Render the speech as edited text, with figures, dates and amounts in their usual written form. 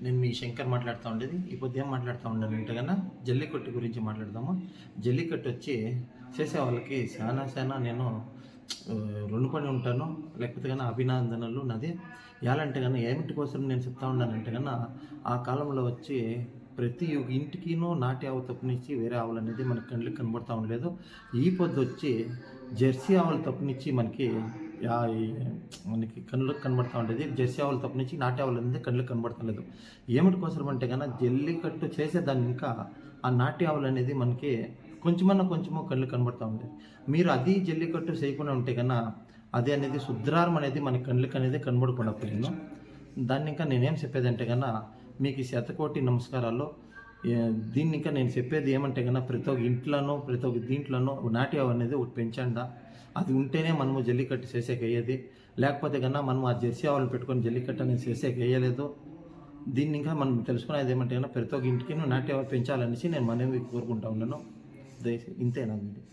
నేను మీ శంకర్ మాట్లాడుతూ ఉండేది. ఈ పొద్దు ఏం మాట్లాడుతూ ఉన్నానంటే కన్నా జల్లికట్టు గురించి మాట్లాడదాము. జల్లికట్టు వచ్చి చేసే వాళ్ళకి చాలా నేను రుణపడి ఉంటాను. లేకపోతే కన్నా అభినందనలు నాది. ఎలాంటే కన్నా ఏమిటి కోసం నేను చెప్తా ఉన్నానంటే కన్నా ఆ కాలంలో వచ్చి ప్రతి ఇంటికినూ నాటి ఆవు తప్పునిచ్చి వేరే ఆవులు అనేది మనకి కండ్లకి కనబడతా ఉండలేదు. ఈ పొద్దు వచ్చి జెర్సీ ఆవులు తప్పునిచ్చి మనకి కళ్ళకి కనబడతా ఉండేది. జెర్సీ ఆవులు తప్పునిచ్చి నాటి ఆవులు అనేది కళ్ళకి కనబడతలేదు. ఏమిటి కోసం అంటే కన్నా జల్లికట్టు చేసేదాన్ని ఇంకా ఆ నాటి ఆవులు అనేది మనకి కొంచెమో కళ్ళు కనబడతా ఉండేది. మీరు అది జల్లికట్టు చేయకుండా ఉంటే కన్నా అది అనేది శుద్రారం అనేది మన కళ్ళకి అనేది కనబడకుండా పోయింది. దాన్ని ఇంకా నేనేం చెప్పేదంటే కన్నా మీకు ఈ శతకోటి నమస్కారాలు. దీన్ని ఇంకా నేను చెప్పేది ఏమంటే కన్నా ప్రతి ఒక్క ఇంట్లోనూ ప్రతి ఒక్క దీంట్లోనూ నాటి ఆవు అనేది ఒకటి పెంచండా. అది ఉంటేనే మనము జల్లికట్టు చేసేకి అయ్యేది. లేకపోతే కన్నా మనం ఆ జెర్సీ ఆవులు పెట్టుకొని జల్లికట్టు అనేది చేసేకి అయ్యలేదు. దీన్ని ఇంకా మనం తెలుసుకునేది ఏమంటే కన్నా ప్రతి ఒక్క ఇంటికి నాటి ఆవు పెంచాలనేసి నేను మనవి కోరుకుంటా ఉన్నాను. ఇంతే నా వీడియో.